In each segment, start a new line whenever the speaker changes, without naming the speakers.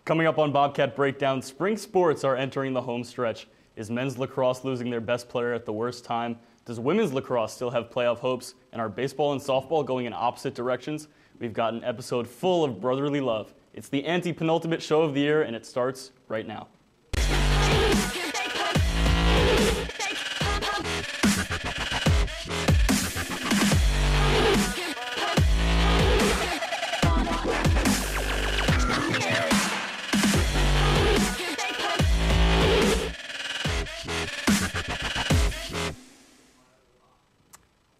Coming up on Bobcat Breakdown, spring sports are entering the home stretch. Is men's lacrosse losing their best player at the worst time? Does women's lacrosse still have playoff hopes? And are baseball and softball going in opposite directions? We've got an episode full of brotherly love. It's the anti-penultimate show of the year, and it starts right now.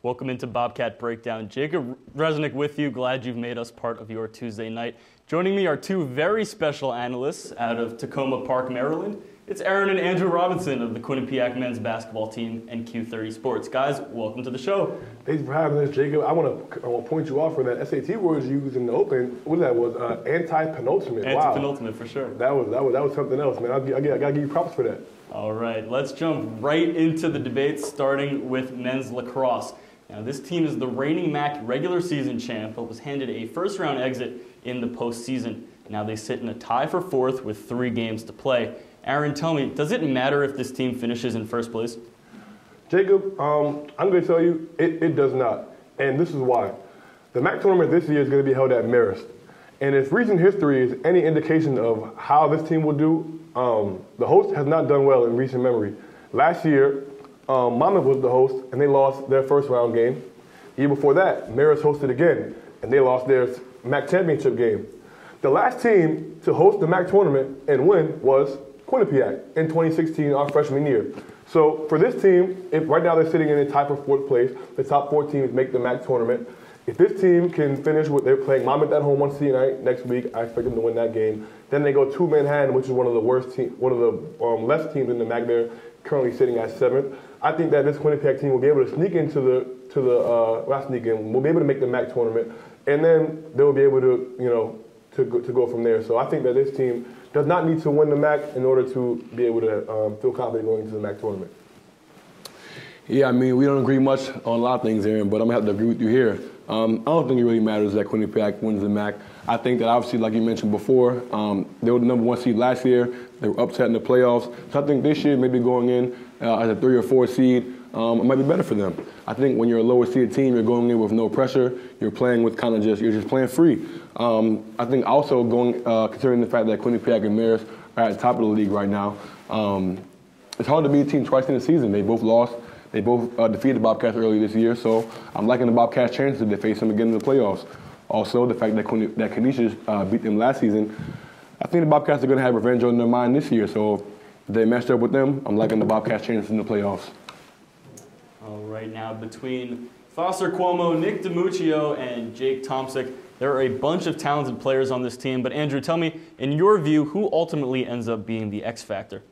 Welcome into Bobcat Breakdown. Jacob Resnick with you. Glad you've made us part of your Tuesday night. Joining me are two very special analysts out of Tacoma Park, Maryland. It's Aaron and Andrew Robinson of the Quinnipiac men's basketball team and Q30 Sports. Guys, welcome to the show.
Thanks for having us, Jacob. I want to point you off for that SAT word you used in the open. What that was? Anti-penultimate.
Anti-penultimate, wow. For sure.
That was something else, man. I gotta give you props for that.
All right, let's jump right into the debate, starting with men's lacrosse. Now, this team is the reigning MAC regular season champ, but was handed a first-round exit in the postseason. Now they sit in a tie for fourth with 3 games to play. Aaron, tell me, does it matter if this team finishes in first place?
Jacob, I'm going to tell you, it does not. And this is why. The MAC tournament this year is going to be held at Marist. And if recent history is any indication of how this team will do, the host has not done well in recent memory. Last year, Monmouth was the host, and they lost their first round game. The year before that, Marist hosted again, and they lost their MAC championship game. The last team to host the MAC tournament and win was Quinnipiac in 2016, our freshman year. So for this team, if right now they're sitting in a tie for 4th place, the top 4 teams make the MAC tournament. If this team can finish what they're playing Monmouth at home on Tuesday night next week, I expect them to win that game. Then they go to Manhattan, which is one of the worst teams, one of the less teams in the MAC. They're currently sitting at 7th. I think that this Quinnipiac team will be able to sneak into we'll be able to make the MAC tournament, and then they'll be able to, to go from there. So I think that this team does not need to win the MAC in order to be able to feel confident going into the MAC tournament.
Yeah, I mean, we don't agree much on a lot of things, Aaron, but I'm going to have to agree with you here. I don't think it really matters that Quinnipiac wins the MAC. I think that obviously, like you mentioned before, they were the number 1 seed last year. They were upset in the playoffs. So I think this year, maybe going in as a 3 or 4 seed, it might be better for them. I think when you're a lower seed team, you're going in with no pressure. You're playing with you're just playing free. I think also considering the fact that Quinnipiac and Marist are at the top of the league right now, it's hard to beat a team twice in the season. They both lost. They both defeated the Bobcats early this year, so I'm liking the Bobcats' chances to face them again in the playoffs. Also, the fact that Canisius beat them last season, I think the Bobcats are going to have revenge on their mind this year, so if they matched up with them, I'm liking the Bobcats' chances in the playoffs.
All right, now between Foster Cuomo, Nick DiMuccio, and Jake Tomsic, there are a bunch of talented players on this team, but Andrew, tell me, in your view, who ultimately ends up being the X factor?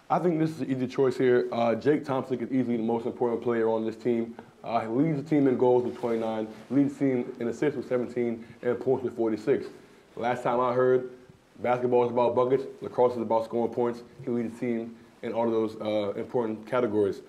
I think this is an easy choice here. Jake Tomsic is easily the most important player on this team. He leads the team in goals with 29, leads the team in assists with 17, and points with 46. Last time I heard, basketball is about buckets, lacrosse is about scoring points. He leads the team in all of those important categories.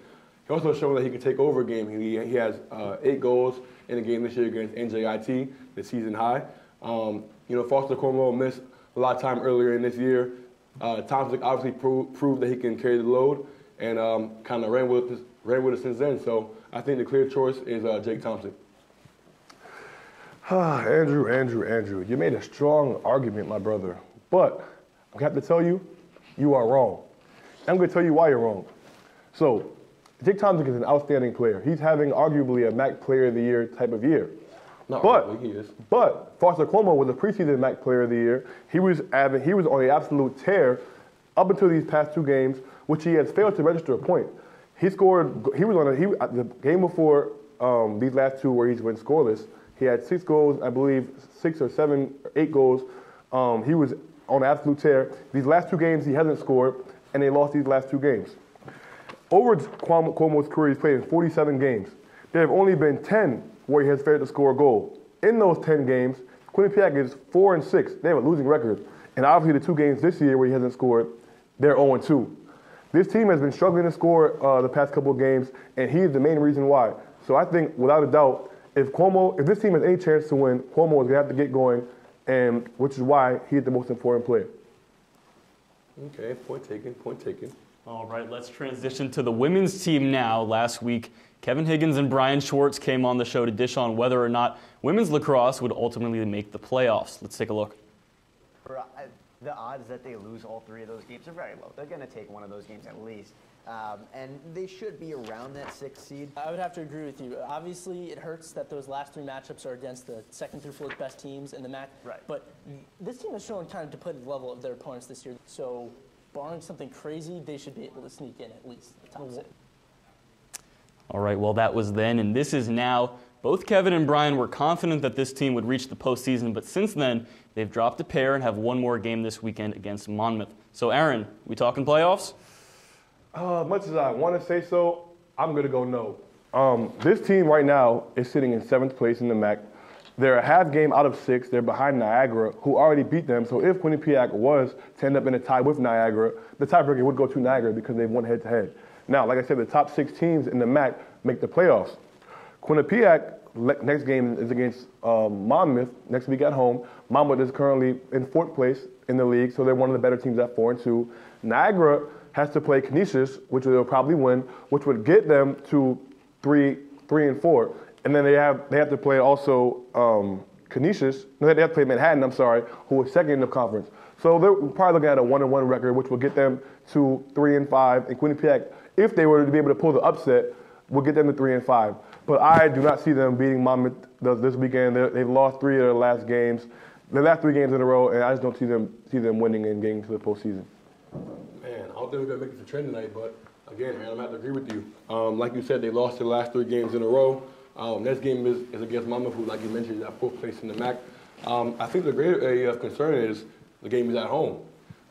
He also shown that he can take over a game. He has 8 goals in a game this year against NJIT, the season high. Foster Cuomo missed a lot of time earlier in this year. Tomsic obviously proved that he can carry the load and kind of ran with it since then. So I think the clear choice is Jake Tomsic.
Andrew, you made a strong argument, my brother. But I have to tell you, you are wrong. I'm going to tell you why you're wrong. So Jake Tomsic is an outstanding player. He's having arguably a MAC Player of the Year type of year. But Foster Cuomo was a preseason MAC Player of the Year. He was on the absolute tear up until these past 2 games, which he has failed to register a point. The game before these last 2 where he's went scoreless. He had 6 goals, I believe 6 or 7 or 8 goals. He was on an absolute tear. These last 2 games he hasn't scored, and they lost these last 2 games. Over Cuomo's career, he's played in 47 games. There have only been 10 where he has failed to score a goal. In those 10 games, Quinnipiac is 4-6. They have a losing record. And obviously the 2 games this year where he hasn't scored, they're 0-2. This team has been struggling to score the past couple of games, and he is the main reason why. So I think, without a doubt, if this team has any chance to win, Cuomo is going to have to get going, and which is why he's the most important player.
Okay, point taken, point taken.
All right, let's transition to the women's team now. Last week, Kevin Higgins and Brian Schwartz came on the show to dish on whether or not women's lacrosse would ultimately make the playoffs. Let's take a look.
The odds that they lose all three of those games are very low. They're going to take one of those games at least. And they should be around that 6th seed.
I would have to agree with you. Obviously, it hurts that those last 3 matchups are against the 2nd through 4th best teams in the MAC.
Right.
But this team has shown kind of to play the level of their opponents this year. So, barring something crazy, they should be able to sneak in at least the top 6.
All right, well, that was then, and this is now. Both Kevin and Brian were confident that this team would reach the postseason, but since then, they've dropped a pair and have one more game this weekend against Monmouth. So, Aaron, we talking playoffs?
Much as I want to say so, I'm going to go no. This team right now is sitting in 7th place in the MAC. They're a half game out of 6. They're behind Niagara, who already beat them. So if Quinnipiac was to end up in a tie with Niagara, the tiebreaker would go to Niagara because they've won head-to-head. Now, like I said, the top 6 teams in the MAC make the playoffs. Quinnipiac, next game is against Monmouth next week at home. Monmouth is currently in 4th place in the league, so they're one of the better teams at 4-2. Niagara has to play Canisius, which they'll probably win, which would get them to 3-4. And then they have to play also Canisius. No, they have to play Manhattan, who is 2nd in the conference. So they're probably looking at a 1-1 record, which will get them to 3-5. And Quinnipiac, if they were to be able to pull the upset, will get them to 3-5. But I do not see them beating Monmouth this weekend. They've lost 3 of their last games, their last 3 games in a row, and I just don't see them winning and getting to the postseason.
Man, I don't think we're going to make it to trend tonight, but again, man, I'm going to have to agree with you. Like you said, they lost their last 3 games in a row. Next game is against Monmouth, who, like you mentioned, is at 4th place in the MAC. I think the greater area of concern is the game is at home.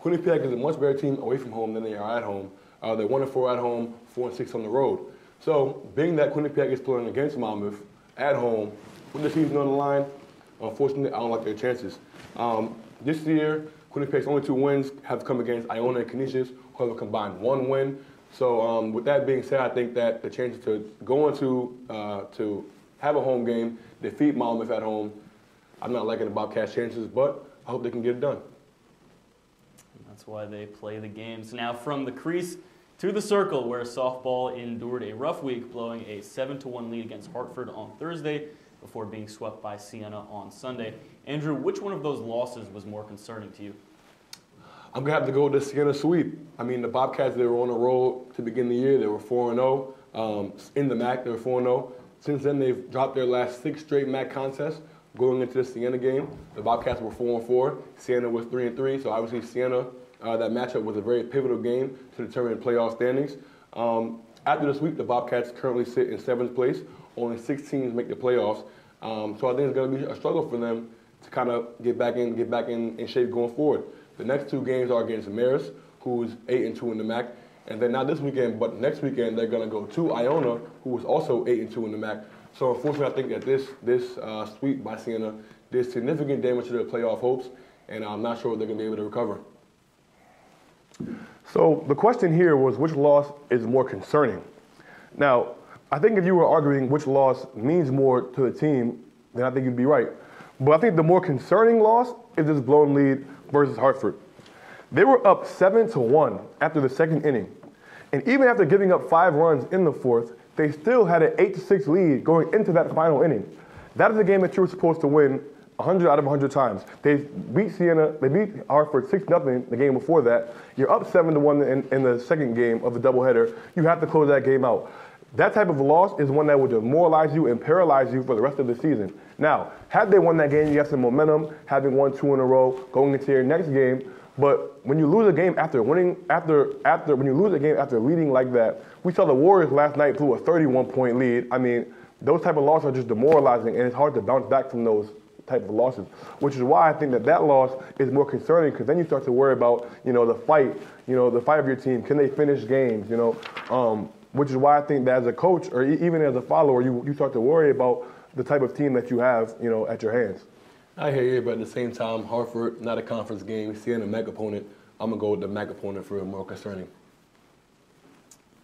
Quinnipiac is a much better team away from home than they are at home. They're 1-4 at home, 4-6 on the road. So, being that Quinnipiac is playing against Monmouth at home, with the season on the line, unfortunately, I don't like their chances. This year, Quinnipiac's only 2 wins have come against Iona and Canisius, who have a combined 1 win. So, with that being said, I think that the chances to go into to have a home game, defeat Monmouth at home, I'm not liking the Bobcats' chances, but I hope they can get it done.
That's why they play the games. Now, from the crease to the circle, where softball endured a rough week, blowing a 7-1 lead against Hartford on Thursday before being swept by Siena on Sunday. Andrew, which one of those losses was more concerning to you?
I'm going to have to go with the Siena sweep. I mean, the Bobcats, they were on a roll to begin the year. They were 4-0. In the MAC, they were 4-0. Since then, they've dropped their last 6 straight MAC contests. Going into the Siena game, the Bobcats were 4-4. Siena was 3-3. So obviously, Siena, that matchup was a very pivotal game to determine playoff standings. After the sweep, the Bobcats currently sit in 7th place. Only 6 teams make the playoffs. So I think it's going to be a struggle for them to kind of get back in shape going forward. The next 2 games are against Marist, who's 8-2 in the MAC, and then not this weekend, but next weekend they're going to go to Iona, who is also 8-2 in the MAC. So unfortunately, I think that this sweep by Siena did significant damage to their playoff hopes, and I'm not sure they're going to be able to recover.
So the question here was which loss is more concerning? Now, I think if you were arguing which loss means more to the team, then I think you'd be right. But I think the more concerning loss is this blown lead versus Hartford. They were up 7-1 after the 2nd inning. And even after giving up 5 runs in the 4th, they still had an 8-6 lead going into that final inning. That is a game that you were supposed to win 100 out of 100 times. They beat Hartford 6-0 the game before that. You're up 7-1 in the 2nd game of the doubleheader. You have to close that game out. That type of loss is one that would demoralize you and paralyze you for the rest of the season. Now, had they won that game, you have some momentum, having won 2 in a row, going into your next game. But when you lose a game after leading like that, we saw the Warriors last night blew a 31-point lead. I mean, those type of losses are just demoralizing, and it's hard to bounce back from those type of losses, which is why I think that loss is more concerning, because then you start to worry about, the fight of your team. Can they finish games, which is why I think that as a coach or even as a follower, you start to worry about the type of team that you have, at your hands.
I hear you, but at the same time, Hartford, not a conference game, seeing a MAC opponent, I'm going to go with the MAC opponent for more concerning.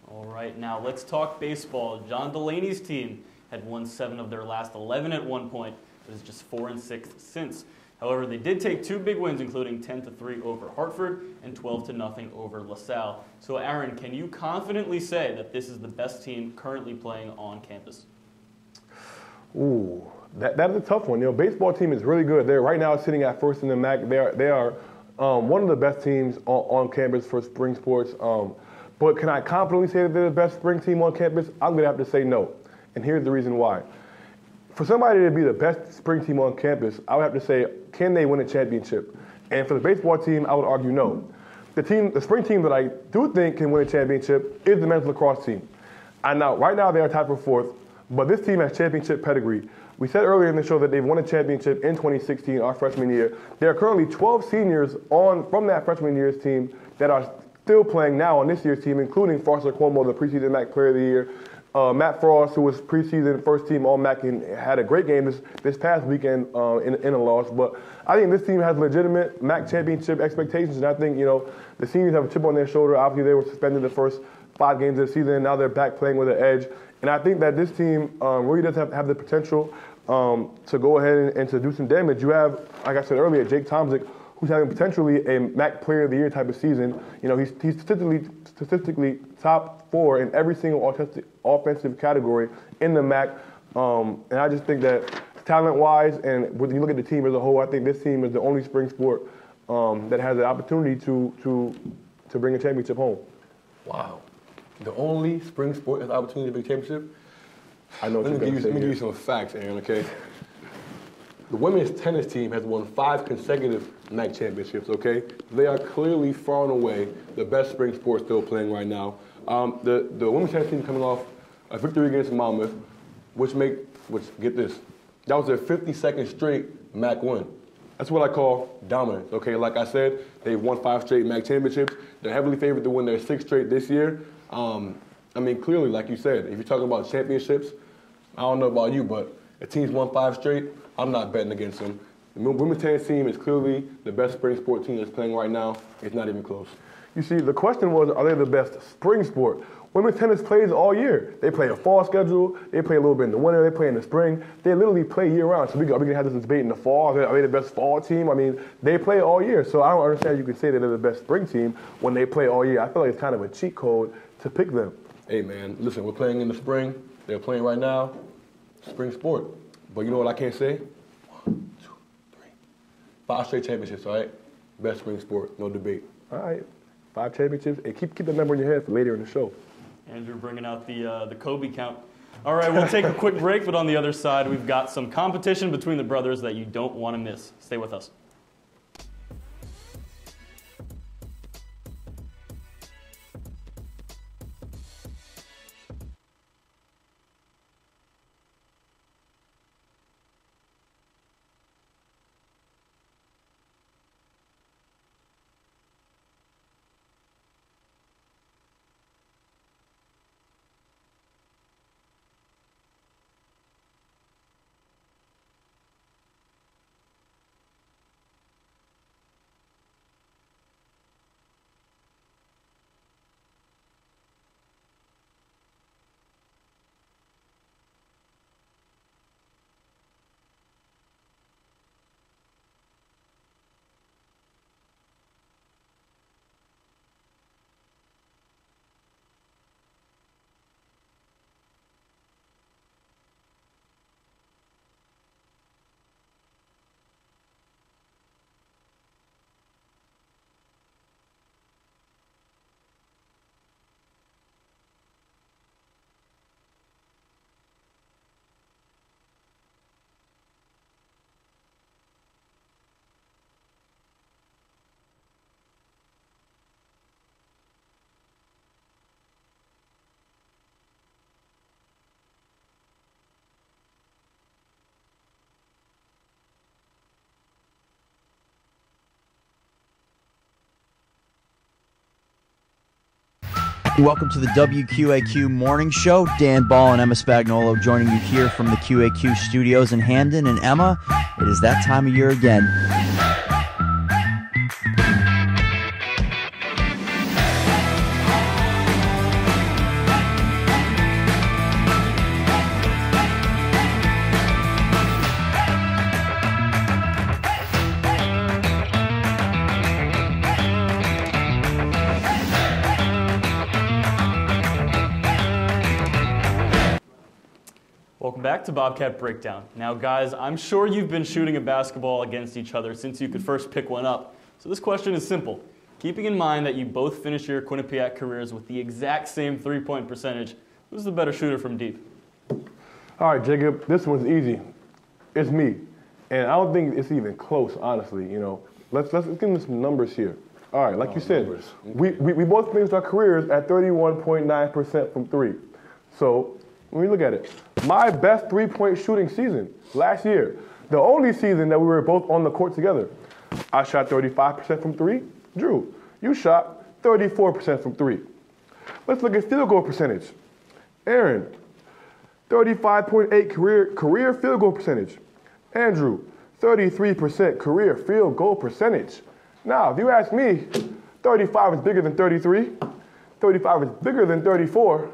All right, now let's talk baseball. John Delaney's team had won 7 of their last 11 at one point, but is just 4-6 since. However, they did take 2 big wins, including 10-3 over Hartford and 12-0 over LaSalle. So, Aaron, can you confidently say that this is the best team currently playing on campus?
Ooh, that is a tough one. Baseball team is really good. They're right now sitting at first in the MAC. They are one of the best teams on campus for spring sports. But can I confidently say that they're the best spring team on campus? I'm going to have to say no. And here's the reason why. For somebody to be the best spring team on campus, I would have to say, can they win a championship? And for the baseball team, I would argue no. The spring team that I do think can win a championship is the men's lacrosse team. And now, right now, they are tied for 4th, but this team has championship pedigree. We said earlier in the show that they've won a championship in 2016, our freshman year. There are currently 12 seniors from that freshman year's team that are still playing now on this year's team, including Foster Cuomo, the preseason MAC Player of the Year, Matt Frost, who was preseason first team All-MAC and had a great game this past weekend in a loss. But I think this team has legitimate MAC championship expectations, and I think, the seniors have a chip on their shoulder. Obviously, they were suspended the first 5 games of the season, and now they're back playing with an edge. And I think that this team really does have the potential to go ahead and to do some damage. You have, like I said earlier, Jake Tomczyk, who's having potentially a MAC Player of the Year type of season. He's statistically top 4 in every single offensive category in the MAC. And I just think that talent-wise, and when you look at the team as a whole, I think this team is the only spring sport that has the opportunity to bring a championship home.
Wow. The only spring sport has the opportunity to bring a championship?
I know what you're going to say.
Let me give you some facts, Aaron, okay? The women's tennis team has won 5 consecutive MAC championships, okay? They are clearly far and away the best spring sport still playing right now. The women's tennis team coming off a victory against Monmouth, which get this, that was their 52nd straight MAC win. That's what I call dominance, okay? Like I said, they've won 5 straight MAC championships. They're heavily favored to win their 6th straight this year. Clearly, like you said, if you're talking about championships, I don't know about you, but a team's won 5 straight, I'm not betting against them. The women's tennis team is clearly the best spring sport team that's playing right now. It's not even close.
You see, the question was, are they the best spring sport? Women's tennis plays all year. They play a fall schedule. They play a little bit in the winter. They play in the spring. They literally play year-round. So are we going to have this debate in the fall? Are they the best fall team? I mean, they play all year. So I don't understand you can say that they're the best spring team when they play all year. I feel like it's kind of a cheat code to pick them.
Hey, man, listen, we're playing in the spring. They're playing right now. Spring sport. But you know what I can't say? 1, 2, 3. 5 straight championships, all right? Best spring sport, no debate.
All right, 5 championships. And keep the number in your head for later in the show.
Andrew bringing out the Kobe count. All right, we'll take a quick break, but on the other side, we've got some competition between the brothers that you don't want to miss. Stay with us.
Welcome to the WQAQ Morning Show. Dan Ball and Emma Spagnolo joining you here from the QAQ studios in Hamden. And Emma, it is that time of year again.
Welcome back to Bobcat Breakdown. Now, guys, I'm sure you've been shooting a basketball against each other since you could first pick one up. So this question is simple. Keeping in mind that you both finished your Quinnipiac careers with the exact same three-point percentage, who's the better shooter from deep?
All right, Jacob, this one's easy. It's me. And I don't think it's even close, honestly. You know, let's give them some numbers here. All right, like you said, we both finished our careers at 31.9% from three. So when we look at it, my best three-point shooting season last year, the only season that we were both on the court together, I shot 35% from three. Drew, you shot 34% from three. Let's look at field goal percentage. Aaron, 35.8 career field goal percentage. Andrew, 33% career field goal percentage. Now, if you ask me, 35 is bigger than 33, 35 is bigger than 34,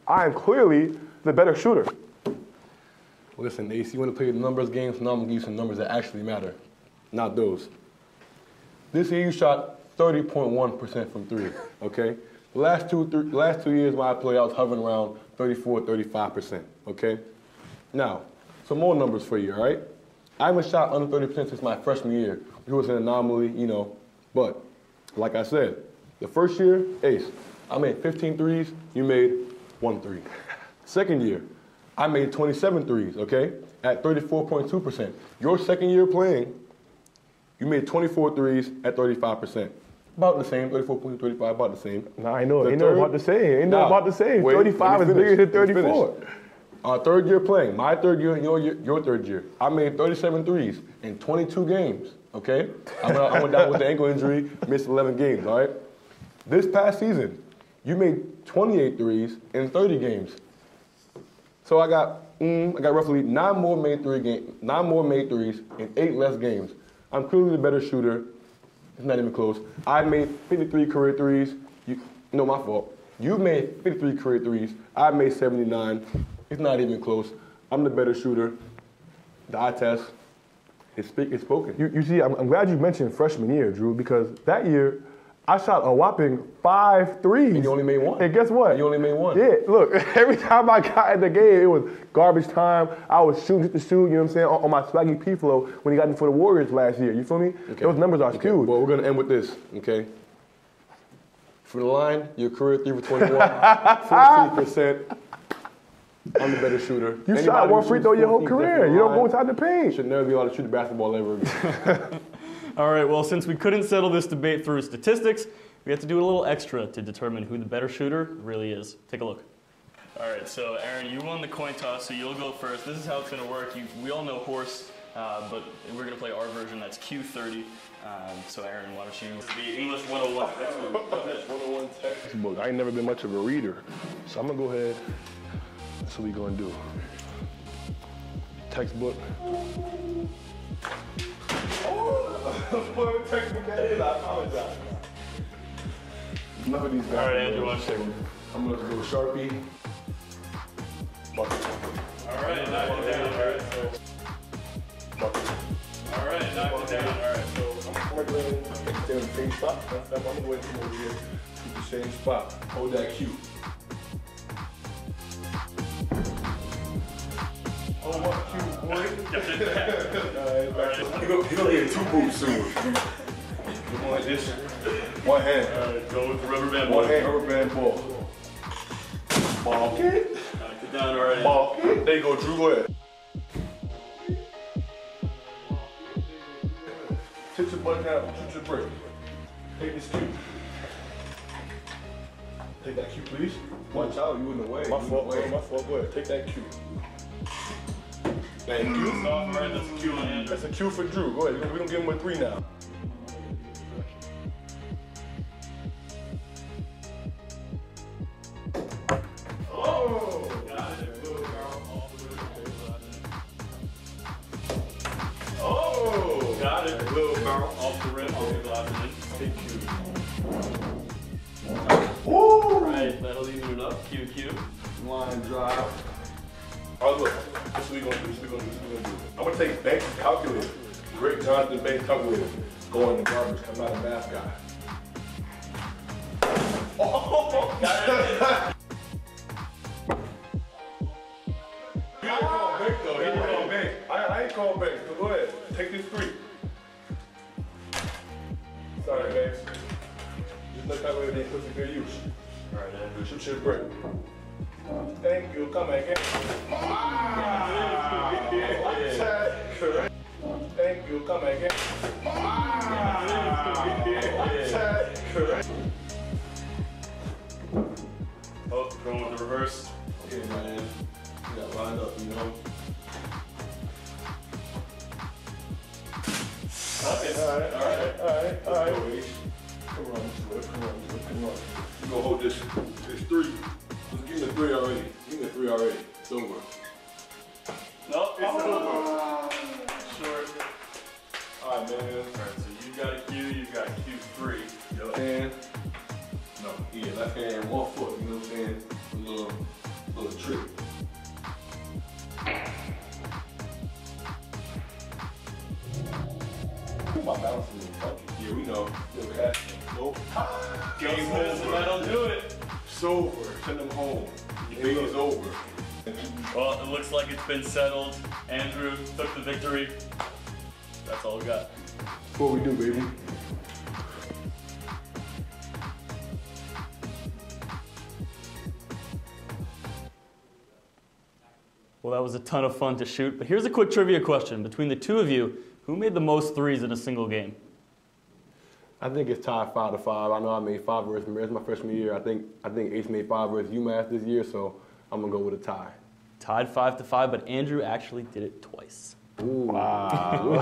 I am clearly the better shooter.
Listen, Ace, you want to play the numbers games? Now I'm going to give you some numbers that actually matter, not those. This year you shot 30.1% from three, okay? The last two years when I played, I was hovering around 34, 35%, okay? Now, some more numbers for you, all right? I haven't shot under 30% since my freshman year. It was an anomaly, you know, but like I said, the first year, Ace, I made 15 threes, you made 1 3. Second year, I made 27 threes, okay, at 34.2%. Your second year playing, you made 24 threes at 35%. About the same, 34.2, 35, about the same.
Nah, I know, ain't no about the same. Ain't no about the same. 35 is bigger than 34.
Third year playing, my third year and your third year, I made 37 threes in 22 games, okay? I went down with the ankle injury, missed 11 games, all right? This past season, you made 28 threes in 30 games. So I got roughly 9 more made threes in 8 less games. I'm clearly the better shooter. It's not even close. I made 53 career threes. No, my fault. You made 53 career threes. I made 79. It's not even close. I'm the better shooter. The eye test is spoken.
You see, I'm glad you mentioned freshman year, Drew, because that year I shot a whopping 5 threes.
And you only made 1.
And guess what?
And you only made 1.
Yeah, look, every time I got in the game, it was garbage time. I was shooting just to shoot, you know what I'm saying, on my swaggy P flow when he got in for the Warriors last year. You feel me? Okay. Those numbers are skewed.
Well, we're going to end with this, okay? For the line, your career 3 for 21, 14%. I'm the better shooter.
You shot 1 free throw your whole career. You don't go inside the paint.
Should never be able to shoot the basketball ever again.
All right, well, since we couldn't settle this debate through statistics, we have to do a little extra to determine who the better shooter really is. Take a look. All right, so Aaron, you won the coin toss, so you'll go first. This is how it's going to work. We all know horse, but we're going to play our version. That's Q30. So Aaron, why don't you be English 101 textbook.
101 textbook. I ain't never been much of a reader, so I'm going to go ahead. That's what we going to do. Textbook. Oh, textbook that is, I apologize. Enough of these guys.
All right, Andrew, watch it.
I'm going to go Sharpie.
Bucket.
All right, knock it down. All right.
Bucket.
All right, knock it down. All right.
So I'm going to go ahead and stay in the same spot. I'm going to go ahead and come over here to the same spot.
Hold that Q.
Oh, what Q, boy?
He's going to get 2 boots soon. We're going like this. One hand.
All right, go with the rubber band.
One hand, rubber band ball. Ball kick.
Knock it down already.
Ball kick. There you go, Drew. Go ahead.
Take your butt down, shoot your break. Take this cue. Take that cue, please.
Watch out, you in the way.
My fault, bro. My fault. Go ahead. Take that cue. Thank you.
All right, that's a Q on Andrew.
That's a cue for Drew. Go ahead. We're going to give him a 3 now.
Oh! Got it. Oh! Got it. Little barrel off the rim. Off the glass. Take Q. All right, that'll even it up. Q.
Line drive.
Oh, look. This is what we're going to do. I'm going to take Banks' calculator. Great Jonathan Banks' calculator. Go in the garbage. Come out a math guy. Oh! Got it. call bank. So go ahead. Take this 3. Sorry, man. Just look that way they put some good use. All right, man. Shoot your break. Thank you. Come back in. Thank you. Come back in.
Oh, going with the reverse.
Okay, man. You got lined up, you know.
All right.
Come on. You gonna hold this 3. Just give me the 3 already. Give me the 3 already. It's over.
No, it's over. Short.
All right, man.
All right, so you got a Q, you got Q3.
Left hand. No, yeah, left hand, 1 foot. You know what I'm saying? A little trick. My balance is funky. Yeah, we know. Nope.
Game wins, and that'll do it.
It's over. Send them home. Your baby's over.
Well, it looks like it's been settled. Andrew took the victory. That's all we got.
That's what we do, baby.
Well, that was a ton of fun to shoot, but here's a quick trivia question. Between the two of you, who made the most threes in a single game?
I think it's tied 5-5. I know I made 5 versus Marist my freshman year. I think Ace made 5 versus UMass this year, so I'm gonna go with a tie.
Tied 5-5, but Andrew actually did it twice.
Ooh. Wow.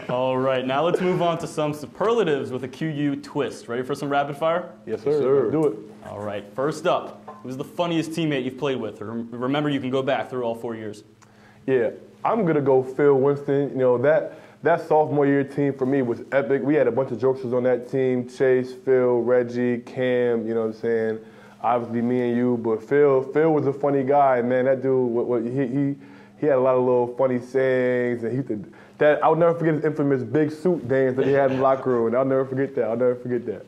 All right, now let's move on to some superlatives with a QU twist. Ready for some rapid fire?
Yes, sir. Let's do it.
All right, first up, who's the funniest teammate you've played with? Remember, you can go back through all 4 years.
Yeah, I'm going to go Phil Winston. You know, that sophomore year team for me was epic. We had a bunch of jokesters on that team. Chase, Phil, Reggie, Cam, you know what I'm saying? Obviously me and you, but Phil was a funny guy, man. That dude, he had a lot of little funny sayings, and I'll never forget his infamous big suit dance that he had in the locker room. I'll never forget that.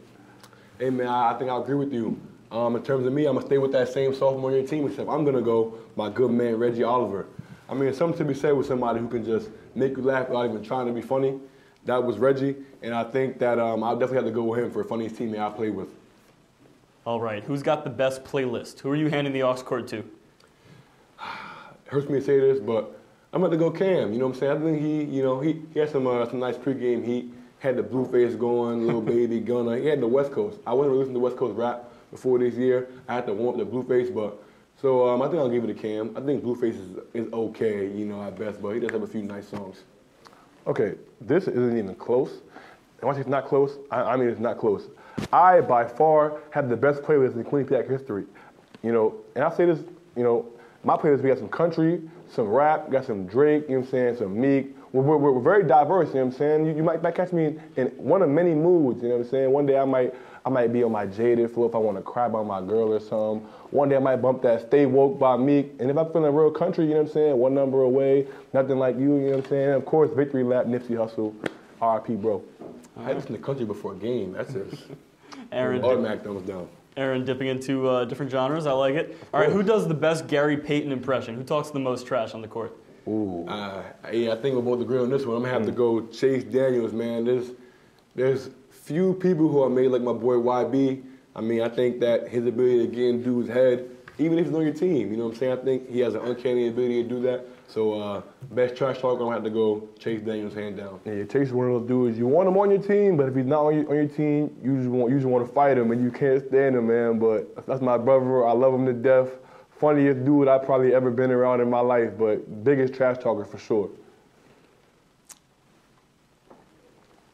Hey, man, I think I agree with you. In terms of me, I'm going to stay with that same sophomore year team, except I'm going to go my good man, Reggie Oliver. I mean, something to be said with somebody who can just make you laugh without even trying to be funny. That was Reggie, and I think that I'll definitely have to go with him for the funniest teammate I played with.
All right, who's got the best playlist? Who are you handing the aux cord to?
It hurts me to say this, but I'm going to go Cam. You know what I'm saying? I think he had some nice pregame heat. Had the Blueface going, Little Baby, Gunna. He had the West Coast. I wasn't really listening to West Coast rap before this year. I had to warm up the Blueface, but so I think I'll give it to Cam. I think Blueface is okay, at best, but he does have a few nice songs.
Okay, this isn't even close. And once it's not close, I mean it's not close. I, by far, have the best playlist in Quinnipiac history. And I say this, my playlist, we got some country, some rap, got some Drake, you know what I'm saying, some Meek. We're very diverse, you know what I'm saying? You might catch me in one of many moods, you know what I'm saying? One day I might be on my jaded floor if I want to cry about my girl or something. One day I might bump that Stay Woke by Meek. And if I'm feeling real country, you know what I'm saying? One number away, nothing like you know what I'm saying? And of course, Victory Lap, Nipsey Hussle, R.I.P. bro.
I listen to country before a game. That's it.
Aaron.
Automatic thumbs down.
Aaron dipping into different genres. I like it. All right, who does the best Gary Payton impression? Who talks the most trash on the court?
Ooh. Yeah, I think we'll both agree on this one. I'm going to have to go Chase Daniels, man. There's few people who are made like my boy YB. I mean, I think that his ability to get in dude's head, even if he's on your team, you know what I'm saying? I think he has an uncanny ability to do that. So, best trash talker, I'm going to have to go Chase Daniels, hand down.
Yeah, Chase is one of those dudes, you want him on your team, but if he's not on your team, you usually want to fight him, and you can't stand him, man. But that's my brother. I love him to death. Funniest dude I've probably ever been around in my life, but biggest trash talker for sure.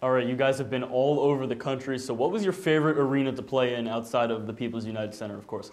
All right, you guys have been all over the country, so what was your favorite arena to play in outside of the People's United Center, of course?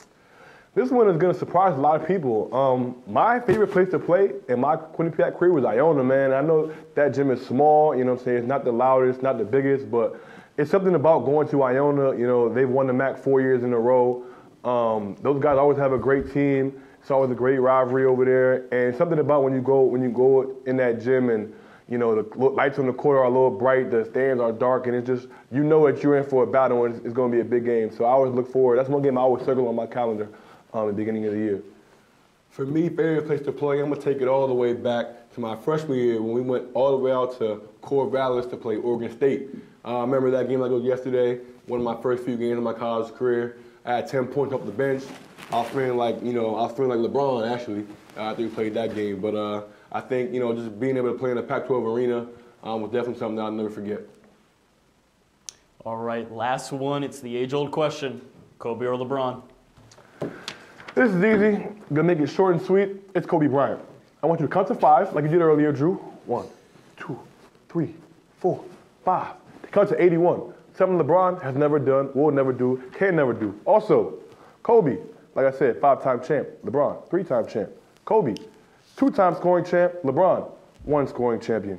This one is going to surprise a lot of people. My favorite place to play in my Quinnipiac career was Iona, man. I know that gym is small, you know what I'm saying? It's not the loudest, not the biggest, but it's something about going to Iona. They've won the MAC 4 years in a row. Those guys always have a great team. It's always a great rivalry over there. And something about when you go in that gym and, the lights on the court are a little bright, the stands are dark, and it's just, that you're in for a battle and it's going to be a big game. So I always look forward. That's one game I always circle on my calendar at the beginning of the year.
For me, favorite place to play, I'm going to take it all the way back to my freshman year when we went all the way out to Corvallis to play Oregon State. I remember that game like it was yesterday, one of my first few games of my college career. I had 10 points off the bench. I was feeling like, I was feeling like LeBron, actually, after we played that game. But I think, just being able to play in the Pac-12 arena was definitely something that I'll never forget.
All right, last one. It's the age-old question. Kobe or LeBron?
This is easy. Gonna make it short and sweet. It's Kobe Bryant. I want you to count to 5 like you did earlier, Drew. 1, 2, 3, 4, 5. Count to 81. Something LeBron has never done, will never do, can never do. Also, Kobe, like I said, 5-time champ. LeBron, 3-time champ. Kobe, 2-time scoring champ. LeBron, 1 scoring champion.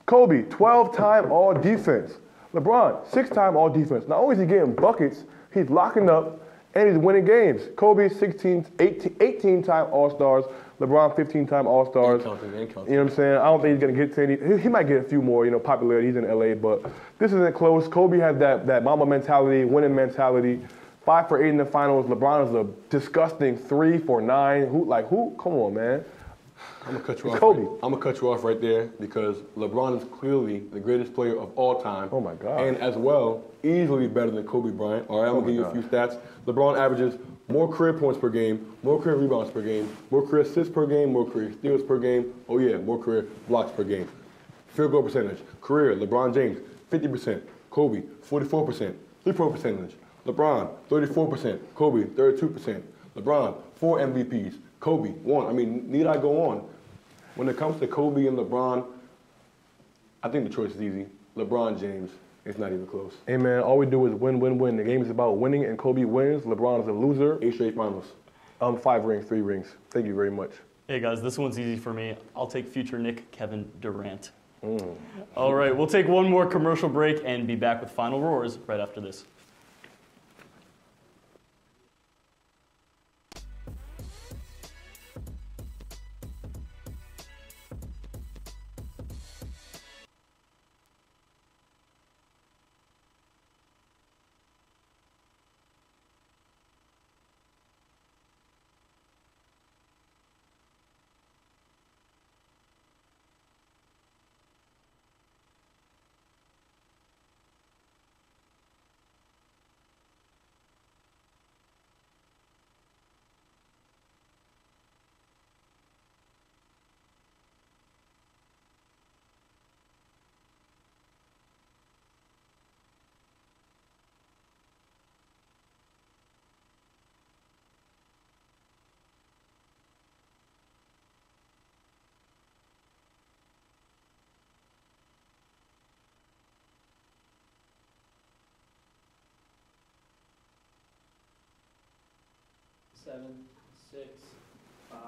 Kobe, 12-time all-defense. LeBron, 6-time all-defense. Not only is he getting buckets, he's locking up, and he's winning games. Kobe, 18-time All-Stars. LeBron, 15-time All-Stars. You know what I'm saying? I don't think he's going to get to any. He might get a few more, popularity. He's in LA, but this isn't close. Kobe has that Mamba mentality, winning mentality. 5 for 8 in the finals. LeBron is a disgusting 3 for 9. Who? Come on, man.
I'm gonna cut you off.
Kobe.
I'm gonna cut you off right there because LeBron is clearly the greatest player of all time.
Oh my God.
And as well, easily better than Kobe Bryant. All right, I'm gonna give you a few stats. LeBron averages more career points per game, more career rebounds per game, more career assists per game, more career steals per game. Oh yeah, more career blocks per game. Field goal percentage. Career, LeBron James, 50%. Kobe, 44%. Three-point percentage. LeBron, 34%. Kobe, 32%. LeBron, 4 MVPs. Kobe, 1. Need I go on? When it comes to Kobe and LeBron, I think the choice is easy. LeBron James. It's not even close.
Hey, man, all we do is win, win, win. The game is about winning, and Kobe wins. LeBron is a loser.
8 straight finals.
5 rings, 3 rings. Thank you very much.
Hey, guys, this one's easy for me. I'll take future Nick Kevin Durant. All right, we'll take one more commercial break and be back with Final Roars right after this. Seven, 6, 5.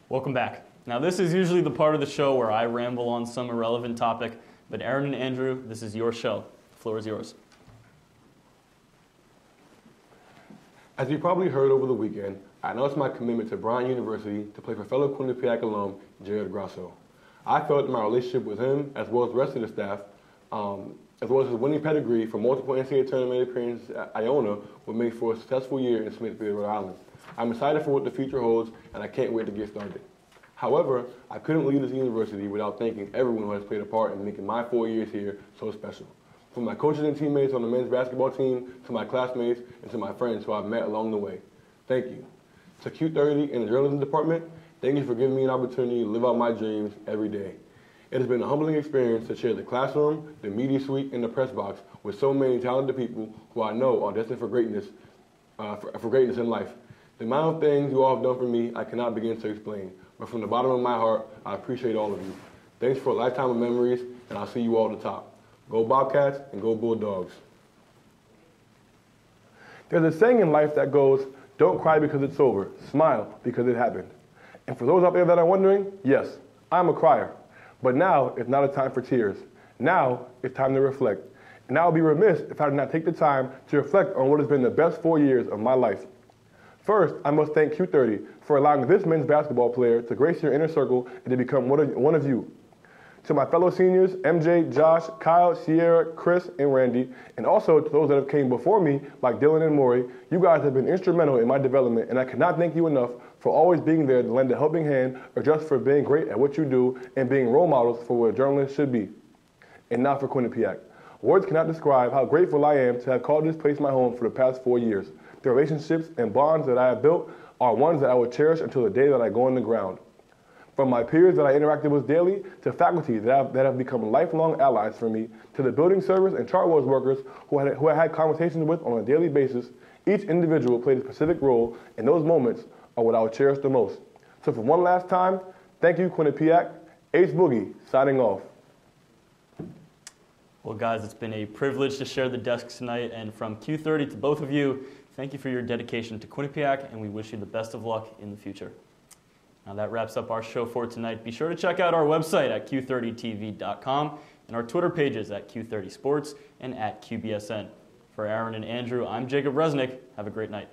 Welcome back. Now, this is usually the part of the show where I ramble on some irrelevant topic, but Aaron and Andrew, this is your show. The floor is yours.
As you probably heard over the weekend, I announced my commitment to Bryant University to play for fellow Quinnipiac alum Jared Grasso. I felt that my relationship with him, as well as the rest of the staff, as well as his winning pedigree from multiple NCAA tournament appearances at Iona, would make for a successful year in Smithfield, Rhode Island. I'm excited for what the future holds, and I can't wait to get started. However, I couldn't leave this university without thanking everyone who has played a part in making my 4 years here so special. From my coaches and teammates on the men's basketball team, to my classmates, and to my friends who I've met along the way. Thank you. To Q30 and the journalism department, thank you for giving me an opportunity to live out my dreams every day. It has been a humbling experience to share the classroom, the media suite, and the press box with so many talented people who I know are destined for greatness, in life. The amount of things you all have done for me, I cannot begin to explain. But from the bottom of my heart, I appreciate all of you. Thanks for a lifetime of memories, and I'll see you all at the top. Go Bobcats and go Bulldogs.
There's a saying in life that goes, don't cry because it's over, smile because it happened. And for those out there that are wondering, yes, I'm a crier. But now it's not a time for tears. Now it's time to reflect. And I would be remiss if I did not take the time to reflect on what has been the best 4 years of my life. First, I must thank Q30 for allowing this men's basketball player to grace your inner circle and to become one of you. To my fellow seniors, MJ, Josh, Kyle, Sierra, Chris, and Randy, and also to those that have came before me, like Dylan and Maury, you guys have been instrumental in my development, and I cannot thank you enough for always being there to lend a helping hand or just for being great at what you do and being role models for what a journalist should be. And now for Quinnipiac. Words cannot describe how grateful I am to have called this place my home for the past 4 years. The relationships and bonds that I have built are ones that I will cherish until the day that I go on the ground. From my peers that I interacted with daily, to faculty that have become lifelong allies for me, to the building servers and chart wars workers who I had conversations with on a daily basis, each individual played a specific role, and those moments are what I will cherish the most. So for one last time, thank you, Quinnipiac. Ace Boogie, signing off.
Well, guys, it's been a privilege to share the desk tonight, and from Q30 to both of you, thank you for your dedication to Quinnipiac, and we wish you the best of luck in the future. Now that wraps up our show for tonight. Be sure to check out our website at q30tv.com and our Twitter pages at Q30Sports and at QBSN. For Aaron and Andrew, I'm Jacob Resnick. Have a great night.